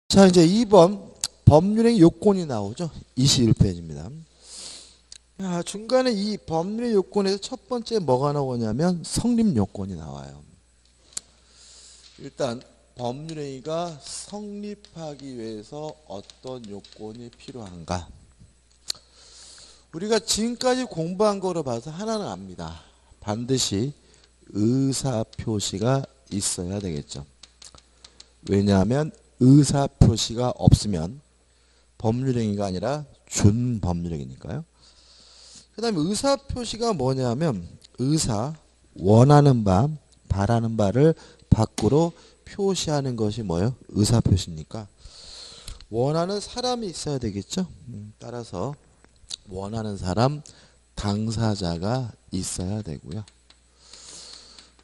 자, 이제 2번 법률행위 요건이 나오죠. 21페이지입니다. 중간에 이 법률의 요건에서 첫 번째 뭐가 나오냐면 성립 요건이 나와요. 일단 법률행위가 성립하기 위해서 어떤 요건이 필요한가? 우리가 지금까지 공부한 거로 봐서 하나는 압니다. 반드시 의사표시가 있어야 되겠죠. 왜냐하면 의사표시가 없으면 법률행위가 아니라 준법률행위니까요. 그 다음에 의사표시가 뭐냐면 의사, 원하는 바, 바라는 바를 밖으로 표시하는 것이 뭐예요? 의사표시니까 원하는 사람이 있어야 되겠죠. 따라서 원하는 사람, 당사자가 있어야 되고요.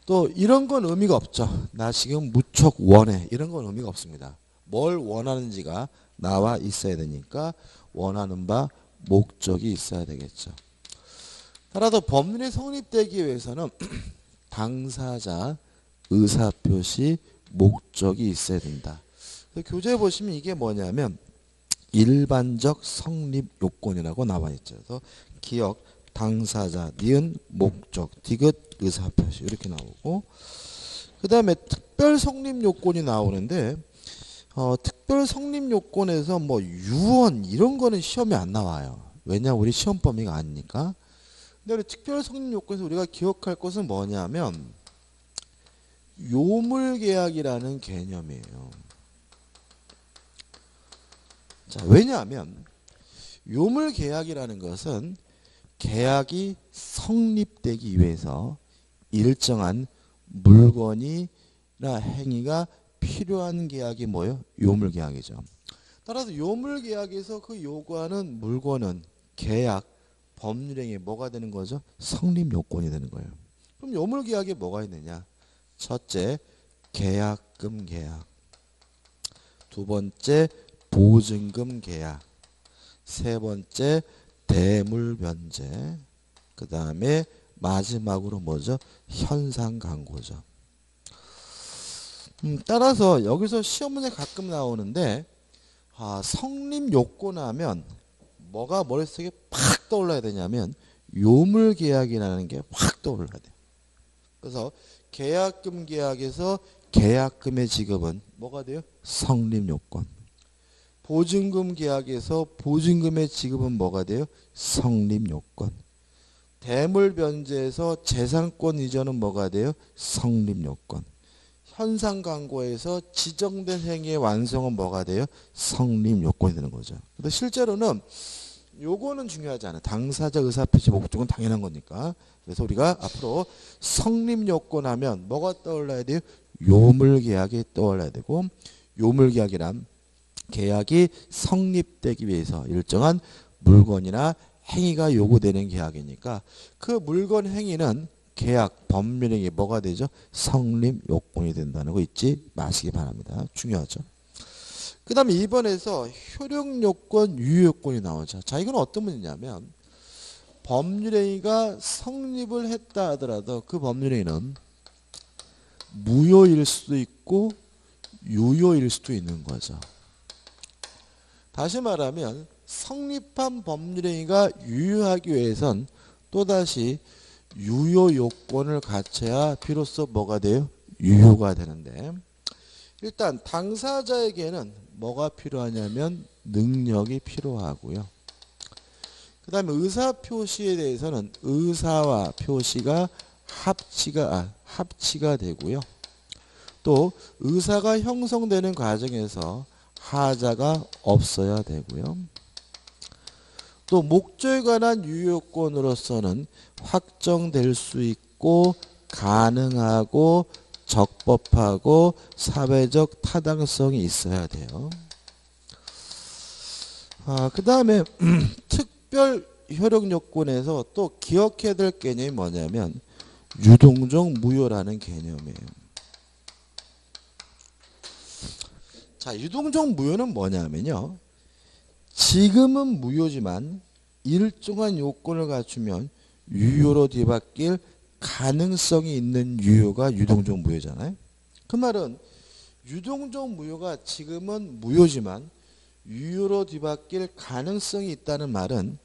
또 이런 건 의미가 없죠. 나 지금 무척 원해. 이런 건 의미가 없습니다. 뭘 원하는지가 나와 있어야 되니까 원하는 바 목적이 있어야 되겠죠. 따라서 법률이 성립되기 위해서는 당사자, 의사표시, 목적이 있어야 된다. 교재에 보시면 이게 뭐냐면 일반적 성립 요건이라고 나와 있죠. 그래서 기억, 당사자, 니은, 목적, 디귿, 의사표시 이렇게 나오고 그 다음에 특별 성립 요건이 나오는데 특별 성립 요건에서 뭐 유언 이런 거는 시험에 안 나와요. 왜냐 우리 시험 범위가 아니니까. 근데 우리 특별 성립 요건에서 우리가 기억할 것은 뭐냐면 요물계약이라는 개념이에요. 자, 왜냐하면 요물계약이라는 것은 계약이 성립되기 위해서 일정한 물건이나 행위가 필요한 계약이 뭐예요? 요물계약이죠. 따라서 요물계약에서 그 요구하는 물건은 계약, 법률행위 뭐가 되는 거죠? 성립요건이 되는 거예요. 그럼 요물계약에 뭐가 있느냐? 첫째, 계약금 계약. 두 번째, 보증금 계약. 세 번째, 대물변제. 그 다음에 마지막으로 뭐죠? 현상강고죠. 따라서 여기서 시험 문제 가끔 나오는데 성립요건하면 뭐가 머릿속에 팍 떠올라야 되냐면 요물계약이라는 게 확 떠올라야 돼요. 그래서 계약금 계약에서 계약금의 지급은 뭐가 돼요? 성립요건. 보증금 계약에서 보증금의 지급은 뭐가 돼요? 성립요건. 대물변제에서 재산권 이전은 뭐가 돼요? 성립요건. 현상강고에서 지정된 행위의 완성은 뭐가 돼요? 성립요건이 되는 거죠. 근데 실제로는 요거는 중요하지 않아요. 당사자 의사표시 목적은 당연한 거니까. 그래서 우리가 앞으로 성립요건 하면 뭐가 떠올라야 돼요? 요물계약이 떠올라야 되고 요물계약이란 계약이 성립되기 위해서 일정한 물건이나 행위가 요구되는 계약이니까 그 물건 행위는 계약, 법률행위 뭐가 되죠? 성립요건이 된다는 거 잊지 마시기 바랍니다. 중요하죠. 그 다음에 2번에서 효력요건, 유효요건이 나오죠. 자, 이건 어떤 문제냐면 법률행위가 성립을 했다 하더라도 그 법률행위는 무효일 수도 있고 유효일 수도 있는 거죠. 다시 말하면 성립한 법률행위가 유효하기 위해선 또다시 유효요건을 갖춰야 비로소 뭐가 돼요? 유효가 되는데 일단 당사자에게는 뭐가 필요하냐면 능력이 필요하고요. 그 다음에 의사표시에 대해서는 의사와 표시가 합치가 되고요. 또 의사가 형성되는 과정에서 하자가 없어야 되고요. 또 목적에 관한 유효요건으로서는 확정될 수 있고 가능하고 적법하고 사회적 타당성이 있어야 돼요. 그 다음에 특별 효력요건에서 또 기억해야 될 개념이 뭐냐면 유동적 무효라는 개념이에요. 자, 유동적 무효는 뭐냐면요. 지금은 무효지만 일정한 요건을 갖추면 유효로 뒤바뀔 가능성이 있는 유효가 유동적 무효잖아요. 그 말은 유동적 무효가 지금은 무효지만 유효로 뒤바뀔 가능성이 있다는 말은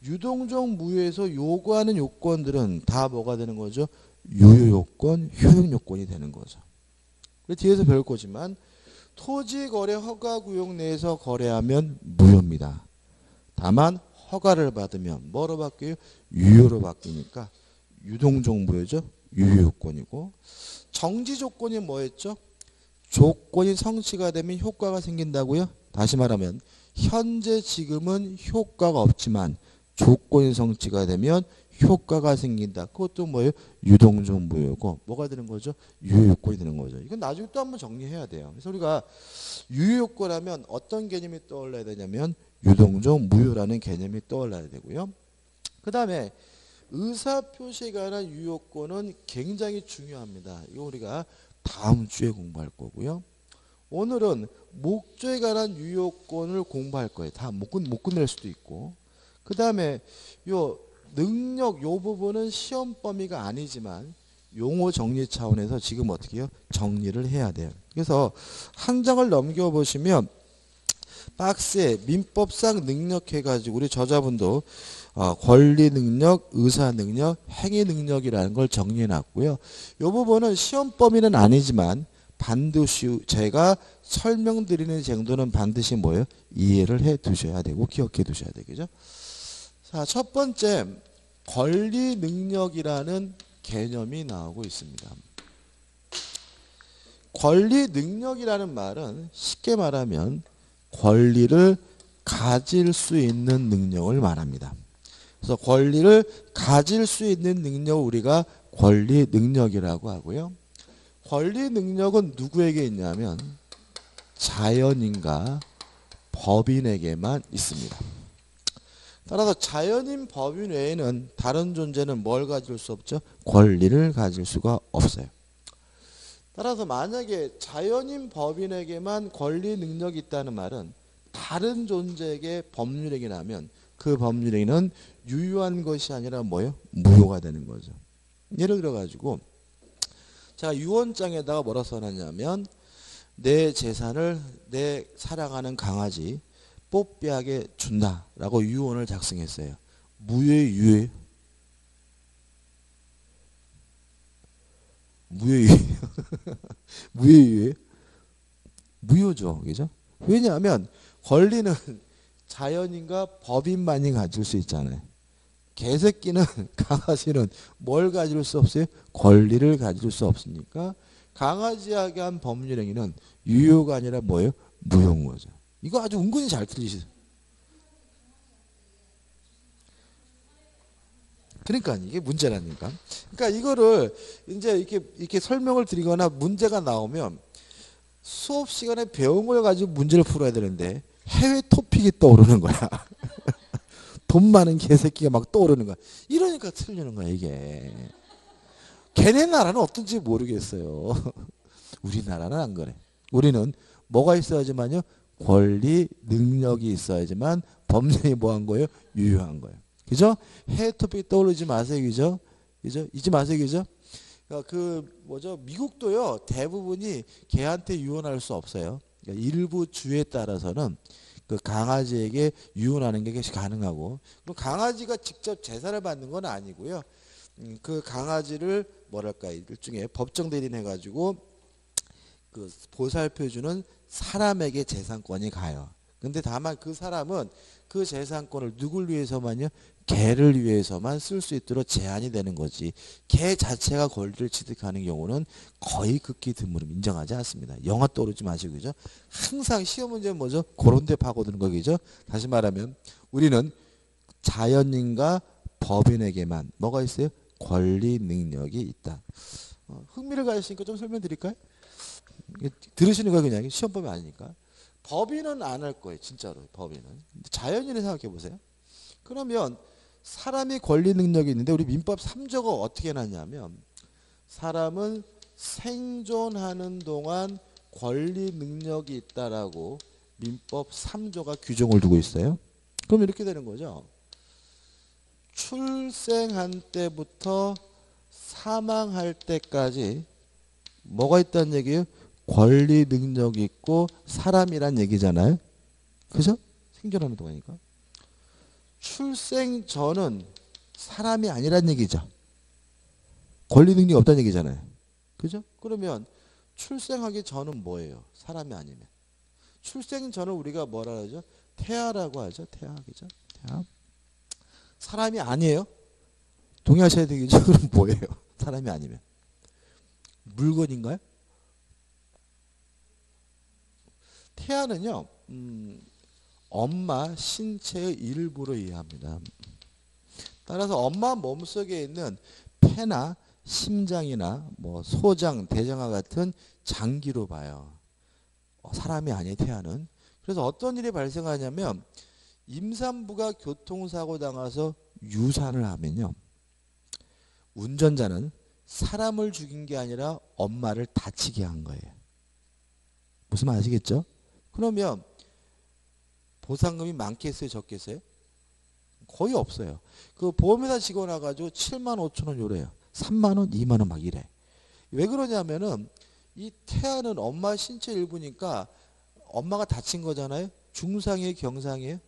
유동적 무효에서 요구하는 요건들은 다 뭐가 되는 거죠? 유효 요건, 효용 요건이 되는 거죠. 뒤에서 배울 거지만 토지 거래 허가 구역 내에서 거래하면 무효입니다. 다만 허가를 받으면 뭐로 바뀌어요? 유효로 바뀌니까 유동적 무효죠. 유효 요건이고 정지 조건이 뭐였죠? 조건이 성취가 되면 효과가 생긴다고요? 다시 말하면 현재 지금은 효과가 없지만 조건이 성취가 되면 효과가 생긴다. 그것도 뭐예요? 유동적 무효고 뭐가 되는 거죠? 유효 요건이 되는 거죠. 이건 나중에 또 한번 정리해야 돼요. 그래서 우리가 유효 요건하면 어떤 개념이 떠올라야 되냐면 유동적 무효라는 개념이 떠올라야 되고요. 그 다음에 의사표시에 관한 유효권은 굉장히 중요합니다. 이거 우리가 다음 주에 공부할 거고요. 오늘은 목조에 관한 유효권을 공부할 거예요. 다 못 끝낼 수도 있고. 그 다음에 요 능력 요 부분은 시험 범위가 아니지만 용어 정리 차원에서 지금 어떻게 해요? 정리를 해야 돼요. 그래서 한 장을 넘겨보시면 박스에 민법상 능력 해가지고 우리 저자분도 권리 능력, 의사 능력, 행위 능력이라는 걸 정리해 놨고요. 이 부분은 시험 범위는 아니지만 반드시 제가 설명드리는 정도는 반드시 뭐예요? 이해를 해 두셔야 되고 기억해 두셔야 되겠죠. 자, 첫 번째 권리 능력이라는 개념이 나오고 있습니다. 권리 능력이라는 말은 쉽게 말하면 권리를 가질 수 있는 능력을 말합니다. 그래서 권리를 가질 수 있는 능력을 우리가 권리 능력이라고 하고요. 권리 능력은 누구에게 있냐면 자연인과 법인에게만 있습니다. 따라서 자연인 법인 외에는 다른 존재는 뭘 가질 수 없죠? 권리를 가질 수가 없어요. 따라서 만약에 자연인 법인에게만 권리 능력이 있다는 말은 다른 존재에게 법률행위 나면 그 법률행위는 유효한 것이 아니라 뭐예요? 무효가 되는 거죠. 예를 들어 가지고 제가 유언장에다가 뭐라 써놨냐면 내 재산을 내 사랑하는 강아지 뽀삐하게 준다라고 유언을 작성했어요. 무효의 유효? 무효의 무효의 무효죠. 그죠? 왜냐하면 권리는 자연인과 법인만이 가질 수 있잖아요. 개새끼는 강아지는 뭘 가질 수 없어요? 권리를 가질 수 없으니까 강아지에게 한 법률행위는 유효가 아니라 뭐예요? 무효인 거죠. 이거 아주 은근히 잘 틀리시죠. 그러니까 이게 문제라니까. 그러니까 이거를 이제 이렇게 설명을 드리거나 문제가 나오면 수업 시간에 배운 걸 가지고 문제를 풀어야 되는데 해외 토픽이 떠오르는 거야. 돈 많은 개새끼가 막 떠오르는 거야. 이러니까 틀리는 거야 이게. 걔네 나라는 어떤지 모르겠어요. 우리나라는 안 그래. 우리는 뭐가 있어야지만요. 권리 능력이 있어야지만 법률이 뭐한 거예요? 유효한 거예요. 그죠? 해외 토픽 떠오르지 마세요. 그죠? 그죠? 잊지 마세요. 그죠? 그 뭐죠? 미국도요. 대부분이 개한테 유언할 수 없어요. 그러니까 일부 주에 따라서는 그 강아지에게 유언하는 게 가능하고 강아지가 직접 제사를 받는 건 아니고요. 그 강아지를 뭐랄까 일종의 법정 대리인 해가지고 그 보살펴주는 사람에게 재산권이 가요. 근데 다만 그 사람은 그 재산권을 누굴 위해서만요? 개를 위해서만 쓸 수 있도록 제한이 되는 거지. 개 자체가 권리를 취득하는 경우는 거의 극히 드물음 인정하지 않습니다. 영화 떠오르지 마시고 그죠? 항상 시험 문제는 뭐죠? 그런 데 파고드는 거겠죠? 다시 말하면 우리는 자연인과 법인에게만 뭐가 있어요? 권리 능력이 있다. 흥미를 가지시니까 좀 설명드릴까요? 들으시는 거 그냥 시험 범위 아니니까. 법인은 안 할 거예요. 진짜로 법인은. 자연인을 생각해 보세요. 그러면 사람이 권리 능력이 있는데 우리 민법 3조가 어떻게 해놨냐면 사람은 생존하는 동안 권리 능력이 있다라고 민법 3조가 규정을 두고 있어요. 그럼 이렇게 되는 거죠. 출생한 때부터 사망할 때까지 뭐가 있다는 얘기예요? 권리 능력 있고 사람이란 얘기잖아요. 그죠? 생존하는 동안이니까. 출생 전은 사람이 아니란 얘기죠. 권리 능력이 없다는 얘기잖아요. 그죠? 그러면 출생하기 전은 뭐예요? 사람이 아니면. 출생 전을 우리가 뭐라 하죠? 태아라고 하죠. 태아. 그죠? 태아. 사람이 아니에요? 동의하셔야 되겠죠? 그럼 뭐예요? 사람이 아니면. 물건인가요? 태아는요, 엄마 신체의 일부로 이해합니다. 따라서 엄마 몸속에 있는 폐나 심장이나 뭐 소장, 대장과 같은 장기로 봐요. 사람이 아니에요, 태아는. 그래서 어떤 일이 발생하냐면 임산부가 교통사고 당해서 유산을 하면요. 운전자는 사람을 죽인 게 아니라 엄마를 다치게 한 거예요. 무슨 말 아시겠죠? 그러면 보상금이 많겠어요, 적겠어요? 거의 없어요. 그 보험회사 직원 와가지고 7만 5천 원 요래요. 3만 원, 2만 원 막 이래. 왜 그러냐면은 이 태아는 엄마 신체 일부니까 엄마가 다친 거잖아요. 중상이에요, 경상이에요?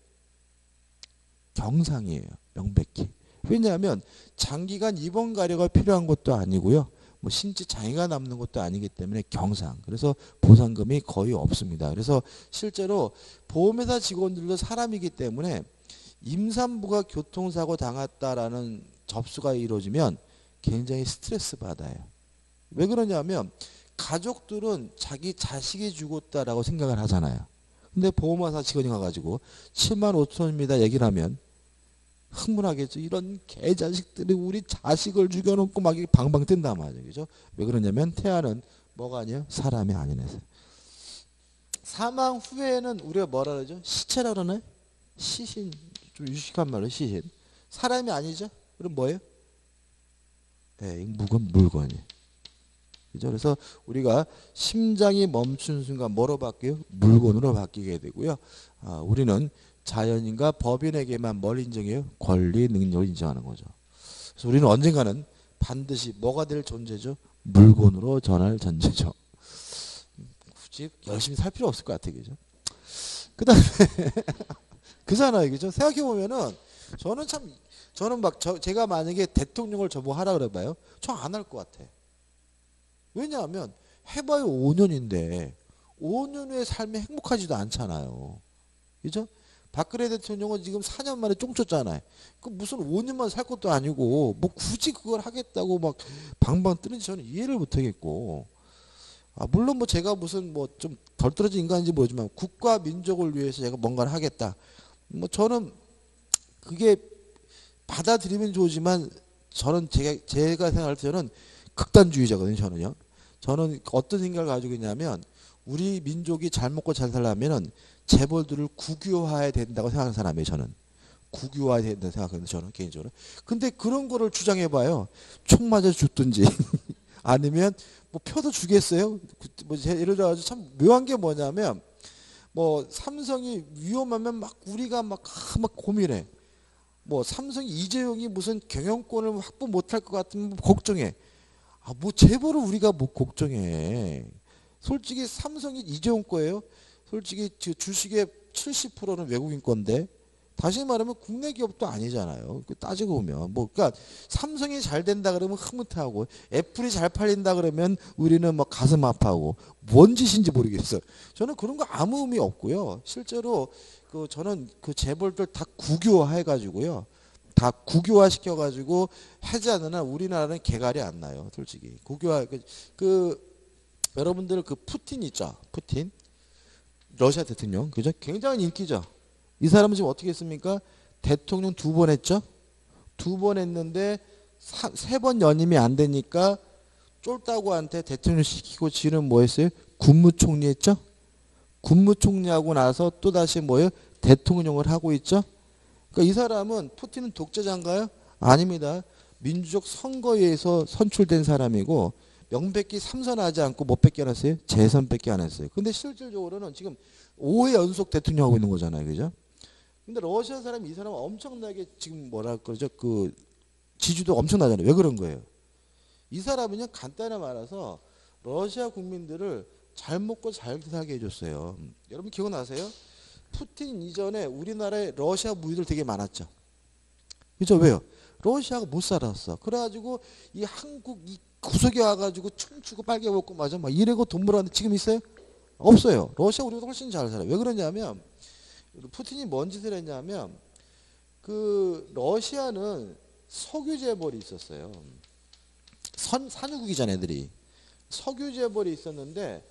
경상이에요. 명백히. 왜냐하면 장기간 입원 가려가 필요한 것도 아니고요. 뭐 신체 장애가 남는 것도 아니기 때문에 경상. 그래서 보상금이 거의 없습니다. 그래서 실제로 보험회사 직원들도 사람이기 때문에 임산부가 교통사고 당했다라는 접수가 이루어지면 굉장히 스트레스 받아요. 왜 그러냐면 가족들은 자기 자식이 죽었다라고 생각을 하잖아요. 근데 보험회사 직원이 가가지고 7만 5천입니다 얘기를 하면 흥분하겠죠. 이런 개자식들이 우리 자식을 죽여놓고 막 방방 뜬단 말이죠. 그죠? 왜 그러냐면 태아는 뭐가 아니에요? 사람이 아니라서. 사망 후에는 우리가 뭐라 그러죠? 시체라 그러나요? 시신. 좀 유식한 말로 시신. 사람이 아니죠? 그럼 뭐예요? 네, 물건이에요. 그죠? 그래서 우리가 심장이 멈춘 순간 뭐로 바뀌어요? 물건으로 바뀌게 되고요. 우리는 자연인과 법인에게만 뭘 인정해요? 권리, 능력을 인정하는 거죠. 그래서 우리는 언젠가는 반드시 뭐가 될 존재죠? 물건으로 전할 존재죠. 굳이 열심히 살 필요 없을 것 같아요. 그죠? 그 다음에 그잖아요. 그죠? 생각해보면은 저는 막 제가 만약에 대통령을 저보고 하라 그래봐요. 저 안 할 것 같아. 왜냐하면 해봐요 5년인데 5년 후의 삶이 행복하지도 않잖아요. 그죠? 박근혜 대통령은 지금 4년 만에 쫑쳤잖아요. 그 무슨 5년만 살 것도 아니고 뭐 굳이 그걸 하겠다고 막 방방 뜨는지 저는 이해를 못하겠고. 물론 뭐 제가 무슨 뭐 좀 덜 떨어진 인간인지 모르지만 국가 민족을 위해서 제가 뭔가를 하겠다. 뭐 저는 그게 받아들이면 좋지만 저는 제가 생각할 때는 극단주의자거든요. 저는 어떤 생각을 가지고 있냐면 우리 민족이 잘 먹고 잘 살려면은 재벌들을 국유화해야 된다고 생각하는 사람이에요. 저는 국유화해야 된다고 생각하는데 저는 개인적으로. 근데 그런 거를 주장해봐요. 총 맞아 죽든지 아니면 뭐 표도 주겠어요. 뭐 예를 들어서 참 묘한 게 뭐냐면 뭐 삼성이 위험하면 막 우리가 막 고민해. 뭐 삼성이 이재용이 무슨 경영권을 확보 못할 것 같으면 걱정해. 뭐 재벌을 우리가 뭐 걱정해. 솔직히 삼성이 이재용 거예요. 솔직히 주식의 70%는 외국인 건데 다시 말하면 국내 기업도 아니잖아요. 따지고 보면 뭐 그러니까 삼성이 잘 된다 그러면 흐뭇하고 애플이 잘 팔린다 그러면 우리는 막 가슴 아파하고 뭔 짓인지 모르겠어요. 저는 그런 거 아무 의미 없고요. 실제로 저는 그 재벌들 다 국유화 해가지고요. 다 국유화 시켜가지고 해제하는 한 우리나라는 개갈이 안 나요. 솔직히 국유화 여러분들 그 푸틴 있죠. 푸틴 러시아 대통령 그죠? 굉장히 인기죠. 이 사람은 지금 어떻게 했습니까? 대통령 2번 했죠. 2번 했는데 3번 연임이 안 되니까 쫄따구한테 대통령 시키고 지는 뭐 했어요? 국무총리 했죠. 국무총리하고 나서 또 다시 뭐예요? 대통령을 하고 있죠. 그러니까 이 사람은 푸틴은 독재자인가요? 아닙니다. 민주적 선거에 의해서 선출된 사람이고 명백히 삼선하지 않고 못 뺏기 안 했어요? 재선밖에 안 했어요. 근데 실질적으로는 지금 5회 연속 대통령 하고 있는 거잖아요. 그죠? 근데 러시아 사람이 이 사람은 엄청나게 지금 뭐라 그러죠? 그 지지도 엄청나잖아요. 왜 그런 거예요? 이 사람은요 간단히 말해서 러시아 국민들을 잘 먹고 잘 살게 해줬어요. 여러분 기억나세요? 푸틴 이전에 우리나라에 러시아 무기들 되게 많았죠. 그죠? 왜요? 러시아가 못 살았어. 그래가지고 이 한국 이 구석에 와가지고 춤추고 빨개 먹고 맞아 막 이래고 돈 벌었는데 지금 있어요? 없어요. 러시아 우리보다 훨씬 잘 살아요. 왜 그러냐면 푸틴이 뭔 짓을 했냐면 그 러시아는 석유 재벌이 있었어요. 산유국이잖아 애들이. 석유 재벌이 있었는데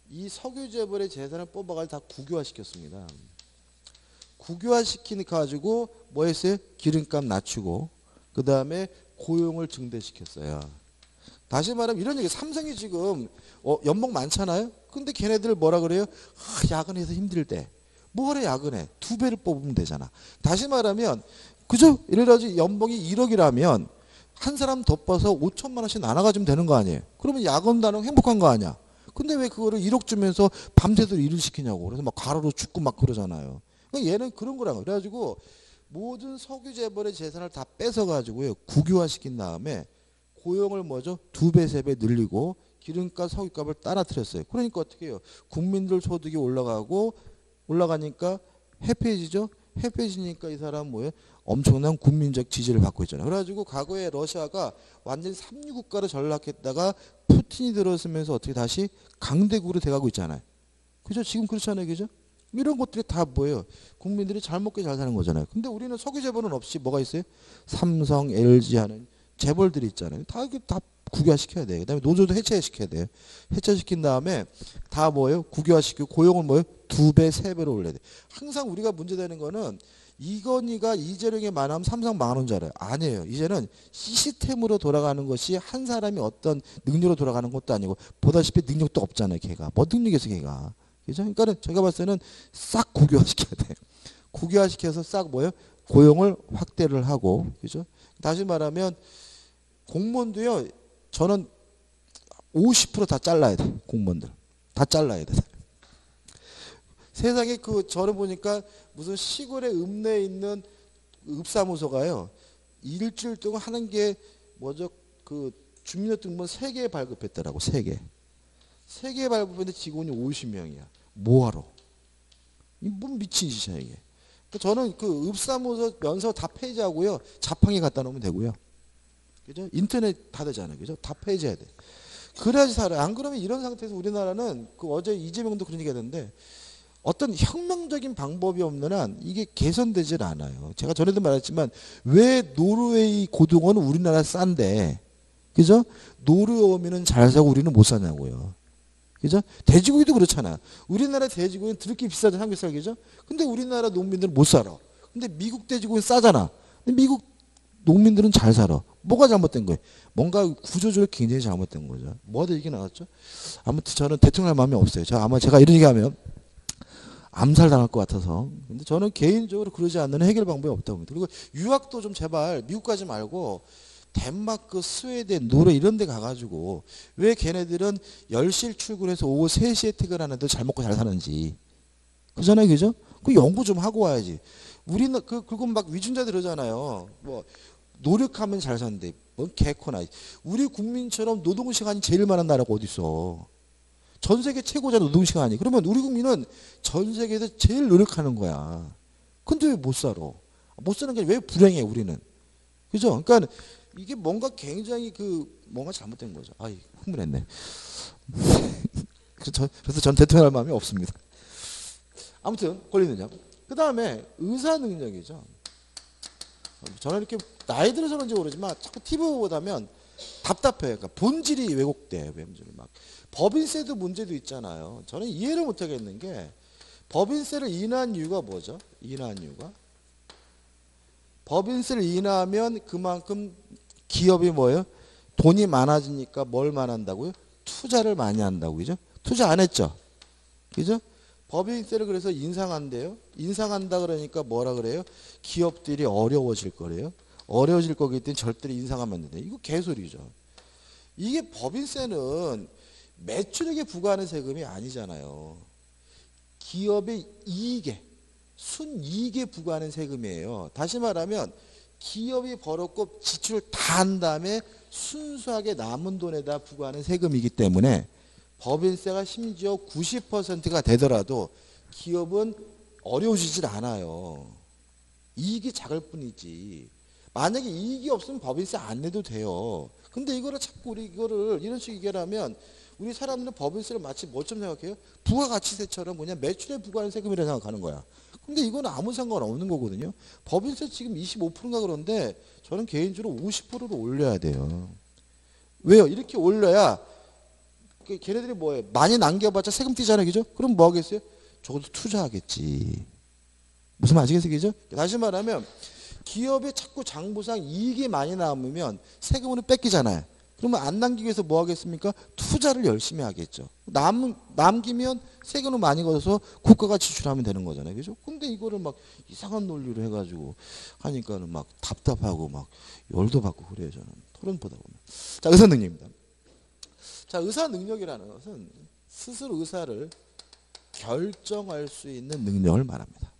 이 석유 재벌의 재산을 뽑아가지고 다 국유화시켰습니다. 국유화시키니 가지고 뭐 했어요? 기름값 낮추고 그 다음에 고용을 증대시켰어요. 다시 말하면 이런 얘기, 삼성이 지금 연봉 많잖아요. 근데 걔네들 뭐라 그래요? 야근해서 힘들 때 뭐하러 야근해? 2배를 뽑으면 되잖아. 다시 말하면 그죠? 이래가지고 연봉이 1억이라면 한 사람 더 뽑아서 5천만 원씩 나눠가지면 되는 거 아니에요? 그러면 야근도 안 하고 행복한 거 아니야? 근데 왜 그거를 1억 주면서 밤새도록 일을 시키냐고. 그래서 막 과로로 죽고 막 그러잖아요. 그러니까 얘는 그런 거라고. 그래가지고 모든 석유 재벌의 재산을 다 뺏어가지고요. 국유화시킨 다음에 고용을 뭐죠? 2배, 3배 늘리고 기름값, 석유값을 따라뜨렸어요. 그러니까 어떻게 해요? 국민들 소득이 올라가니까 해피해지죠? 해피해지니까 이 사람 뭐예요? 엄청난 국민적 지지를 받고 있잖아요. 그래가지고 과거에 러시아가 완전히 삼류국가로 전락했다가 푸틴이 들어서면서 어떻게 다시 강대국으로 돼가고 있잖아요. 그죠? 지금 그렇잖아요. 그죠? 이런 것들이 다 뭐예요? 국민들이 잘 먹게 잘 사는 거잖아요. 근데 우리는 석유 재벌은 없이 뭐가 있어요? 삼성, LG 하는 재벌들이 있잖아요. 다 국유화시켜야 돼요. 그다음에 노조도 해체시켜야 돼요. 해체시킨 다음에 다 뭐예요? 국유화시키고 고용을 뭐예요? 2배, 3배로 올려야 돼. 항상 우리가 문제되는 거는 이건희가 이재룡이 많으면 삼성 망하는 줄 알아요. 아니에요. 이제는 시스템으로 돌아가는 것이 한 사람이 어떤 능력으로 돌아가는 것도 아니고 보다시피 능력도 없잖아요. 걔가. 뭐 능력이 있어 걔가. 그죠? 그러니까 제가 봤을 때는 싹 국유화시켜야 돼요. 국유화시켜서 싹 뭐예요? 고용을 확대를 하고. 그죠? 다시 말하면 공무원도요. 저는 50% 다 잘라야 돼. 공무원들. 다 잘라야 돼. 세상에 저를 보니까 무슨 시골의 읍내에 있는 읍사무소가요. 일주일 동안 하는 게 뭐죠? 주민등록번 3개 발급했더라고. 3개. 3개 발급했는데 직원이 50명이야. 뭐하러? 뭐 미친 짓이야 이게. 저는 읍사무소 면서 다 폐지하고요. 자판기 갖다 놓으면 되고요. 그죠? 인터넷 다 되잖아요. 그죠? 다 폐지해야 돼. 그래야지 살아요. 안 그러면 이런 상태에서 우리나라는 어제 이재명도 그런 얘기 하던데 어떤 혁명적인 방법이 없는 한 이게 개선되질 않아요. 제가 전에도 말했지만 왜 노르웨이 고등어는 우리나라 싼데 그죠? 노르웨이는 잘 사고 우리는 못 사냐고요. 그죠? 돼지고기도 그렇잖아. 우리나라 돼지고기는 드럽게 비싸죠. 삼겹살 그죠? 근데 우리나라 농민들은 못 살아. 근데 미국 돼지고기는 싸잖아. 근데 미국 농민들은 잘 살아. 뭐가 잘못된 거예요? 뭔가 구조적으로 굉장히 잘못된 거죠. 뭐가 얘기 나왔죠? 아무튼 저는 대통령 할 마음이 없어요. 아마 제가 이런 얘기하면 암살당할 것 같아서. 근데 저는 개인적으로 그러지 않는 해결 방법이 없다고 봅니다. 그리고 유학도 좀 제발 미국 가지 말고 덴마크, 스웨덴, 노르 이런 데 가가지고 왜 걔네들은 10시에 출근해서 오후 3시에 퇴근하는데 잘 먹고 잘 사는지. 그잖아요. 그죠? 그 연구 좀 하고 와야지. 우리는 그리고 막 위준자들 그러잖아요. 뭐 노력하면 잘 산대. 뭔 개코나. 우리 국민처럼 노동시간이 제일 많은 나라가 어디 있어. 전 세계 최고자 노동시간이. 그러면 우리 국민은 전 세계에서 제일 노력하는 거야. 근데 왜 못 살아? 못 사는 게 왜 불행해 우리는. 그죠? 그러니까 이게 뭔가 굉장히 뭔가 잘못된 거죠. 아이 흥분했네. 그래서 전 대통령 할 마음이 없습니다. 아무튼 권리 능력. 그 다음에 의사 능력이죠. 저는 이렇게 나이 들어서 그런지 모르지만 자꾸 TV 보고 나면 답답해요. 그러니까 본질이 왜곡돼. 막 법인세도 문제도 있잖아요. 저는 이해를 못하겠는 게 법인세를 인하한 이유가 뭐죠? 인하한 이유가 법인세를 인하하면 그만큼 기업이 뭐예요? 돈이 많아지니까 뭘 많아한다고요? 투자를 많이 한다고. 그죠? 투자 안 했죠? 그죠? 법인세를 그래서 인상한대요. 인상한다 그러니까 뭐라 그래요? 기업들이 어려워질 거래요. 어려워질 거기 때문에 절대로 인상하면 안 된다. 이거 개소리죠. 이게 법인세는 매출액에 부과하는 세금이 아니잖아요. 기업의 이익에, 순이익에 부과하는 세금이에요. 다시 말하면 기업이 벌었고 지출을 다 한 다음에 순수하게 남은 돈에다 부과하는 세금이기 때문에 법인세가 심지어 90%가 되더라도 기업은 어려워지질 않아요. 이익이 작을 뿐이지. 만약에 이익이 없으면 법인세 안 내도 돼요. 근데 이거를 자꾸 우리 이거를 이런 식으로 얘기하면 우리 사람들은 법인세를 마치 뭐처럼 생각해요? 부가가치세처럼 그냥 매출에 부과하는 세금이라 생각하는 거야. 근데 이건 아무 상관없는 거거든요. 법인세 지금 25%인가 그런데 저는 개인적으로 50%로 올려야 돼요. 왜요? 이렇게 올려야 걔네들이 뭐예요? 많이 남겨봤자 세금 떼잖아요. 그죠? 그럼 뭐 하겠어요? 적어도 투자하겠지. 무슨 말 아시겠어요? 그죠? 다시 말하면 기업이 자꾸 장부상 이익이 많이 남으면 세금으로 뺏기잖아요. 그러면 안 남기기 위해서 뭐 하겠습니까? 투자를 열심히 하겠죠. 남기면 세금을 많이 걷어서 국가가 지출하면 되는 거잖아요. 그죠? 근데 이거를 막 이상한 논리로 해가지고 하니까는 막 답답하고 막 열도 받고 그래요. 저는 토론 보다 보면. 자, 의사 능력입니다. 자, 의사 능력이라는 것은 스스로 의사를 결정할 수 있는 능력을 말합니다.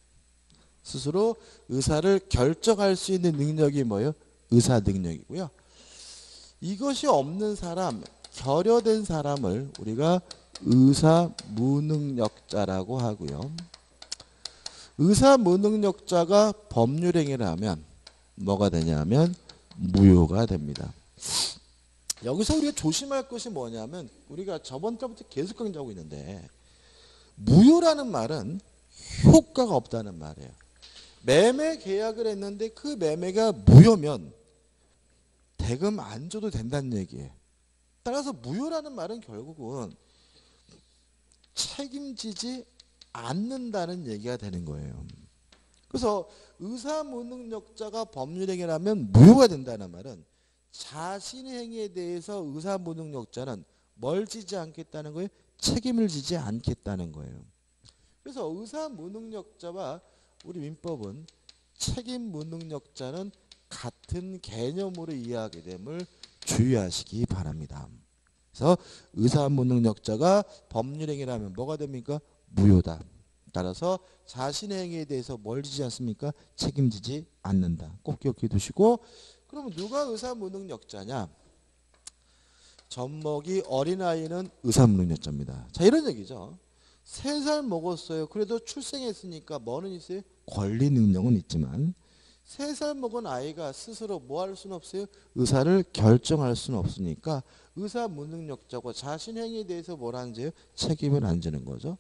스스로 의사를 결정할 수 있는 능력이 뭐예요? 의사 능력이고요. 이것이 없는 사람, 결여된 사람을 우리가 의사 무능력자라고 하고요. 의사 무능력자가 법률행위를 하면 뭐가 되냐면 무효가 됩니다. 여기서 우리가 조심할 것이 뭐냐면 우리가 저번 달부터 계속 강조하고 있는데 무효라는 말은 효과가 없다는 말이에요. 매매 계약을 했는데 그 매매가 무효면 대금 안 줘도 된다는 얘기예요. 따라서 무효라는 말은 결국은 책임지지 않는다는 얘기가 되는 거예요. 그래서 의사 무능력자가 법률행위를 하면 무효가 된다는 말은 자신의 행위에 대해서 의사 무능력자는 뭘 지지 않겠다는 거예요? 책임을 지지 않겠다는 거예요. 그래서 의사 무능력자와 우리 민법은 책임 무능력자는 같은 개념으로 이해하게 됨을 주의하시기 바랍니다. 그래서 의사 무능력자가 법률행위를 하면 뭐가 됩니까? 무효다. 따라서 자신의 행위에 대해서 뭘 지지 않습니까? 책임지지 않는다. 꼭 기억해 두시고 그러면 누가 의사 무능력자냐? 젖먹이 어린아이는 의사 무능력자입니다. 자, 이런 얘기죠. 3살 먹었어요. 그래도 출생했으니까 뭐는 있어요? 권리 능력은 있지만 3살 먹은 아이가 스스로 뭐 할 수는 없어요? 의사를 결정할 수는 없으니까 의사 무능력자고 자신 행위에 대해서 뭘 하는지요? 책임을 안 지는 거죠.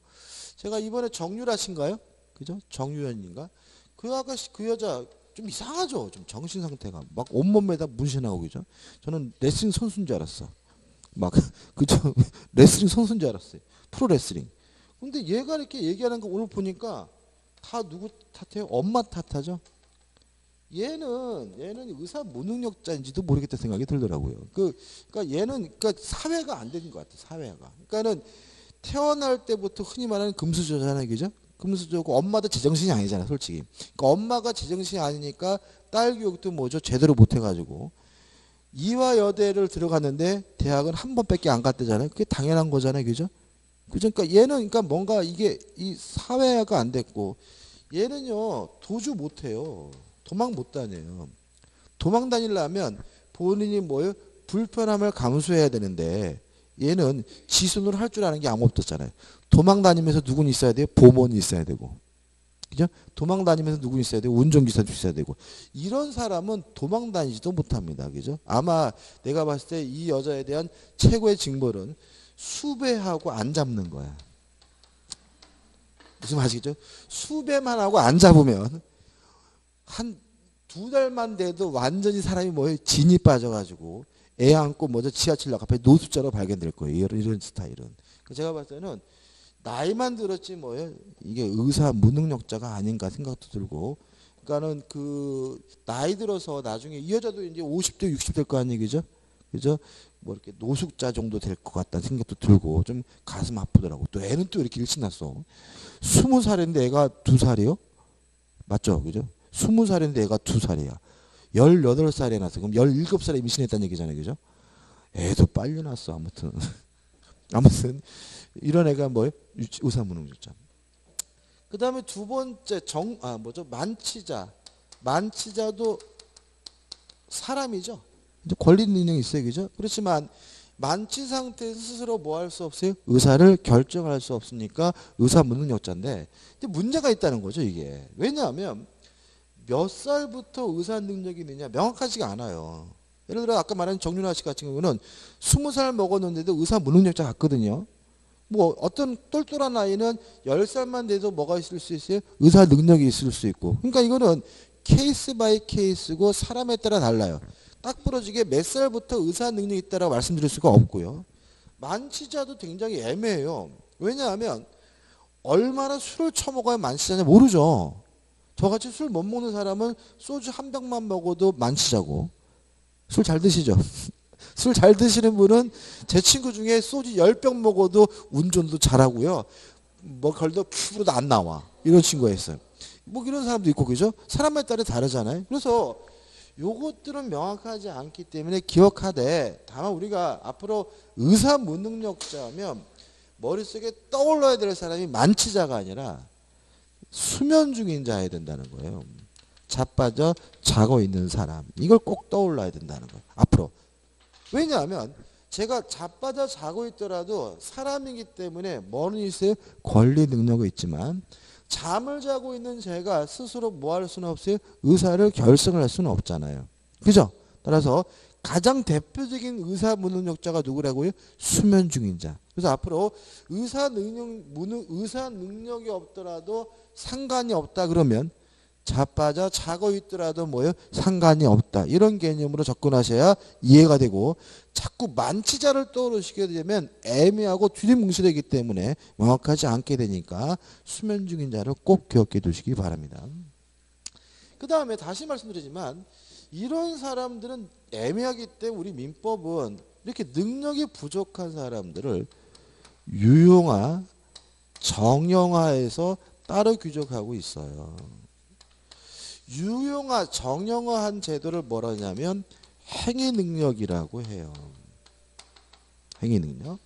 제가 이번에 정유라신가요? 그죠? 정유연인가? 그 아가씨, 그 여자 좀 이상하죠? 좀 정신 상태가 막 온몸에다 문신하고 그죠? 저는 레슬링 선수인 줄 알았어. 막 그죠? 레슬링 선수인 줄 알았어요. 프로레슬링. 근데 얘가 이렇게 얘기하는 거 오늘 보니까 다 누구 탓해요? 엄마 탓하죠? 얘는 의사 무능력자인지도 모르겠다 생각이 들더라고요. 그러니까 얘는 그러니까 사회가 안 되는 것 같아. 사회가. 그러니까는 태어날 때부터 흔히 말하는 금수저잖아요, 그죠? 금수저고 엄마도 제정신이 아니잖아, 솔직히. 그러니까 엄마가 제정신이 아니니까 딸 교육도 뭐죠? 제대로 못 해가지고 이화여대를 들어갔는데 대학은 한 번밖에 안 갔대잖아요. 그게 당연한 거잖아요, 그죠? 그죠? 그러니까 얘는 그러니까 뭔가 이게 이 사회가 안 됐고 얘는요 도주 못 해요. 도망 못 다녀요. 도망 다니려면 본인이 뭐예요? 불편함을 감수해야 되는데 얘는 지 손으로 할 줄 아는 게 아무것도 없잖아요. 도망 다니면서 누군 있어야 돼요? 보모는 있어야 되고. 그죠? 도망 다니면서 누군 있어야 되고 운전기사도 있어야 되고. 이런 사람은 도망 다니지도 못합니다. 그죠? 아마 내가 봤을 때 이 여자에 대한 최고의 징벌은 수배하고 안 잡는 거야. 무슨 말이죠? 수배만 하고 안 잡으면 한 2달만 돼도 완전히 사람이 뭐예요? 진이 빠져가지고 애 안고 먼저 지하철역 앞에 노숙자로 발견될 거예요. 이런 스타일은. 제가 봤을 때는 나이만 들었지 뭐예요? 이게 의사 무능력자가 아닌가 생각도 들고. 그러니까는 그 나이 들어서 나중에 이 여자도 이제 50대 60대 될 거 아니에요, 그죠? 그죠? 뭐 이렇게 노숙자 정도 될 것 같다는 생각도 들고 좀 가슴 아프더라고. 또 애는 또 이렇게 일찍 났어. 20살인데 애가 2살이요? 맞죠, 그죠? 20살인데 애가 2살이야. 18살에 났어. 그럼 17살에 임신했다는 얘기잖아요. 그죠? 애도 빨리 났어. 아무튼. 아무튼 이런 애가 뭐예요? 의사 무능력자. 그 다음에 두 번째 만취자. 만취자도 사람이죠. 권리 능력이 있어요. 그죠? 그렇지만 만취 상태에서 스스로 뭐 할 수 없어요? 의사를 결정할 수 없으니까 의사 무능력자인데, 근데 문제가 있다는 거죠, 이게. 왜냐하면 몇 살부터 의사 능력이 있느냐 명확하지가 않아요. 예를 들어 아까 말한 정윤아 씨 같은 경우는 20살 먹었는데도 의사 무능력자 같거든요. 뭐 어떤 똘똘한 아이는 10살만 돼도 뭐가 있을 수 있어요? 의사 능력이 있을 수 있고. 그러니까 이거는 케이스 바이 케이스고 사람에 따라 달라요. 딱 부러지게 몇 살부터 의사 능력이 있다라고 말씀드릴 수가 없고요. 만취자도 굉장히 애매해요. 왜냐하면 얼마나 술을 처먹어야 만취자냐 모르죠. 저같이 술 못 먹는 사람은 소주 한 병만 먹어도 만취자고. 술 잘 드시죠? 술 잘 드시는 분은 제 친구 중에 소주 10병 먹어도 운전도 잘하고요. 뭐 걸도 피부로도 안 나와. 이런 친구가 있어요. 뭐 이런 사람도 있고 그죠? 사람에 따라 다르잖아요. 그래서 요것들은 명확하지 않기 때문에 기억하되, 다만 우리가 앞으로 의사 무능력자면 머릿속에 떠올라야 될 사람이 만취자가 아니라 수면 중인 자여야 된다는 거예요. 자빠져 자고 있는 사람. 이걸 꼭 떠올라야 된다는 거예요. 앞으로. 왜냐하면 제가 자빠져 자고 있더라도 사람이기 때문에 뭐는 있어요? 권리 능력이 있지만 잠을 자고 있는 제가 스스로 뭐 할 수는 없어요? 의사를 결정을 할 수는 없잖아요. 그죠? 따라서 가장 대표적인 의사 무능력자가 누구라고요? 수면 중인 자. 그래서 앞으로 의사 능력이 없더라도 상관이 없다 그러면 자빠져 자고 있더라도 뭐요? 상관이 없다. 이런 개념으로 접근하셔야 이해가 되고, 자꾸 만취자를 떠오르시게 되면 애매하고 뒤뒤뭉실하기 때문에 명확하지 않게 되니까 수면 중인 자를 꼭 기억해 두시기 바랍니다. 그 다음에 다시 말씀드리지만 이런 사람들은 애매하기 때문에 우리 민법은 이렇게 능력이 부족한 사람들을 유용화, 정형화해서 따로 규정하고 있어요. 유용화, 정형화한 제도를 뭐라 하냐면 행위능력이라고 해요. 행위능력.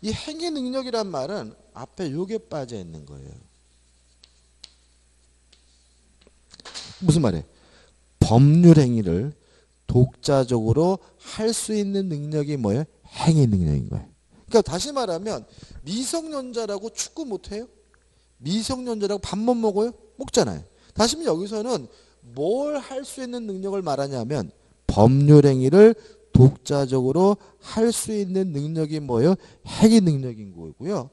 이 행위능력이란 말은 앞에 요게 빠져 있는 거예요. 무슨 말이에요? 법률 행위를 독자적으로 할 수 있는 능력이 뭐예요? 행위능력인 거예요. 그러니까 다시 말하면 미성년자라고 축구 못해요? 미성년자라고 밥 못 먹어요? 먹잖아요. 다시 말하면 여기서는 뭘 할 수 있는 능력을 말하냐면 법률 행위를 독자적으로 할 수 있는 능력이 뭐예요? 행위 능력인 거고요.